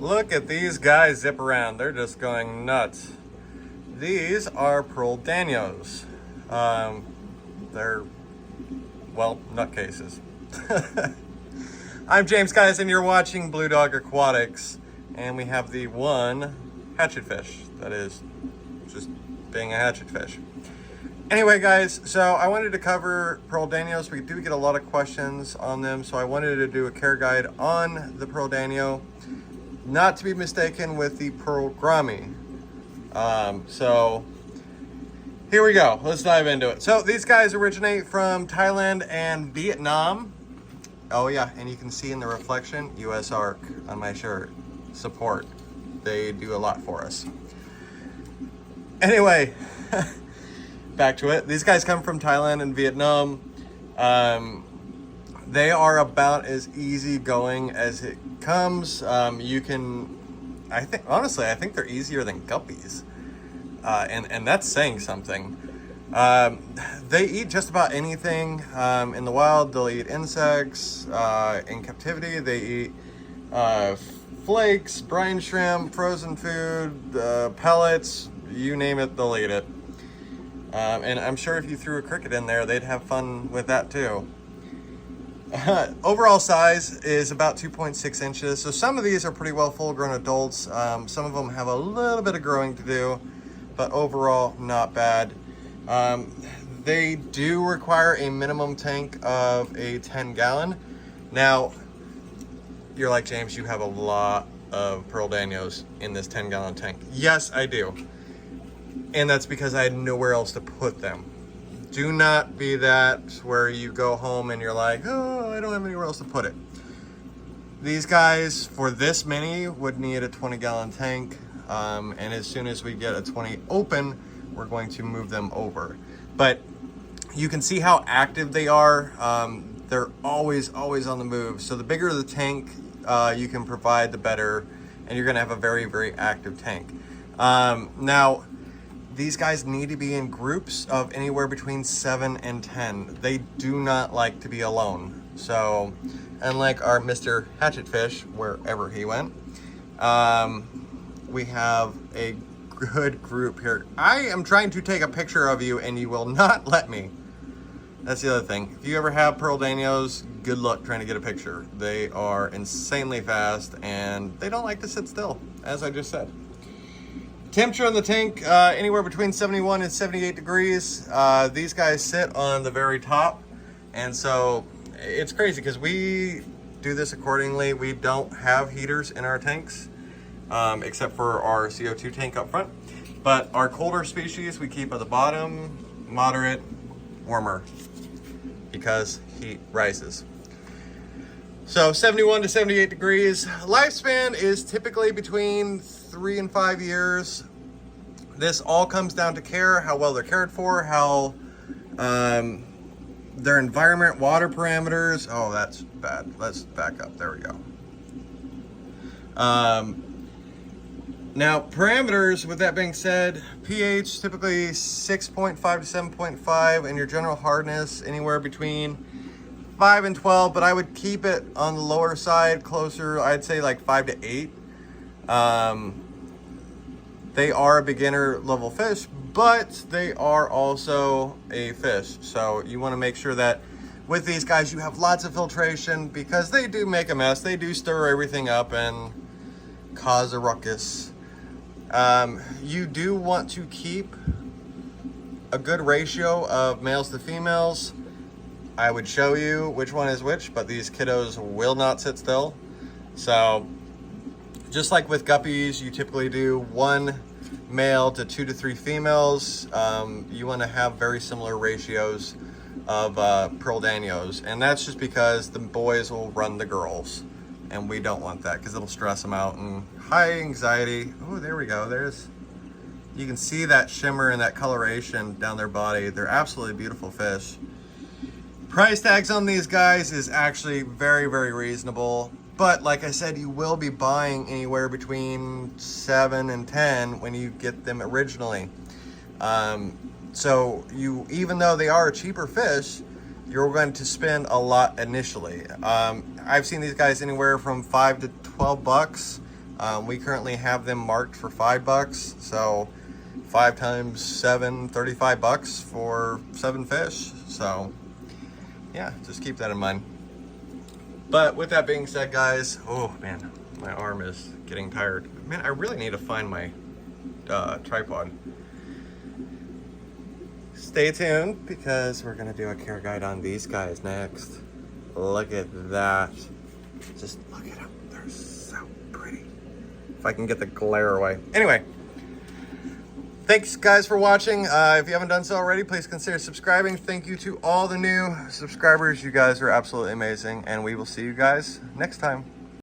Look at these guys zip around. They're just going nuts. These are pearl Danios. They're, well, nutcases. I'm James, guys, and you're watching Blue Dog Aquatics. And we have the one hatchet fish that is just being a hatchet fish. Anyway, guys, so I wanted to cover pearl Danios. We do get a lot of questions on them, so I wanted to do a care guide on the pearl Danio, not to be mistaken with the pearl Grami. So here we go. Let's dive into it. So these guys originate from Thailand and Vietnam. Oh yeah, and you can see in the reflection, US Arc on my shirt. Support. They do a lot for us. Anyway, back to it. These guys come from Thailand and Vietnam. They are about as easygoing as it comes. I think they're easier than guppies. And that's saying something. They eat just about anything in the wild. They'll eat insects. In captivity, they eat flakes, brine shrimp, frozen food, pellets, you name it, they'll eat it. And I'm sure if you threw a cricket in there, they'd have fun with that too. Overall size is about 2.6 inches. So some of these are pretty well full-grown adults. Some of them have a little bit of growing to do, but overall not bad. They do require a minimum tank of a 10-gallon. Now, you're like, James, you have a lot of pearl Danios in this 10-gallon tank. Yes, I do. And that's because I had nowhere else to put them. Do not be that where you go home and you're like, oh, I don't have anywhere else to put it. These guys, for this many, would need a 20-gallon tank. And as soon as we get a 20 open, we're going to move them over. But you can see how active they are. They're always on the move. So the bigger the tank you can provide, the better, and you're gonna have a very, very active tank. Now, these guys need to be in groups of anywhere between 7 and 10. They do not like to be alone. So, unlike our Mr. Hatchetfish, wherever he went, we have a good group here. I am trying to take a picture of you and you will not let me. That's the other thing. If you ever have pearl Danios, good luck trying to get a picture. They are insanely fast and they don't like to sit still, as I just said. Temperature in the tank, anywhere between 71 and 78 degrees. These guys sit on the very top. And so it's crazy because we do this accordingly. We don't have heaters in our tanks, except for our CO2 tank up front. But our colder species we keep at the bottom, moderate, warmer, because heat rises. So 71 to 78 degrees. Lifespan is typically between 3 and 5 years. This all comes down to care, how well they're cared for, how their environment, water parameters. Oh, that's bad. Let's back up. There we go. Now, parameters, with that being said, pH typically 6.5 to 7.5, and your general hardness anywhere between 5 and 12, but I would keep it on the lower side, closer, I'd say like 5 to 8. They are a beginner level fish, but they are also a fish. So you want to make sure that with these guys you have lots of filtration, because they do make a mess. They do stir everything up and cause a ruckus. You do want to keep a good ratio of males to females. I would show you which one is which, but these kiddos will not sit still. So just like with guppies, you typically do 1 male to 2 to 3 females. You want to have very similar ratios of pearl Danios, and that's just because the boys will run the girls, and we don't want that because it'll stress them out and high anxiety. Oh, there we go. You can see that shimmer and that coloration down their body. They're absolutely beautiful fish. Price tags on these guys is actually very, very reasonable. But like I said, you will be buying anywhere between 7 and 10 when you get them originally. So even though they are a cheaper fish, you're going to spend a lot initially. I've seen these guys anywhere from $5 to $12. We currently have them marked for $5, so 5 times 7, $35 for 7 fish. So yeah, just keep that in mind. But with that being said, guys, oh man, my arm is getting tired. Man, I really need to find my tripod. Stay tuned because we're gonna do a care guide on these guys next. Look at that. Just look at them. They're so pretty. If I can get the glare away. Anyway, thanks guys for watching. If you haven't done so already, please consider subscribing. Thank you to all the new subscribers. You guys are absolutely amazing, and we will see you guys next time.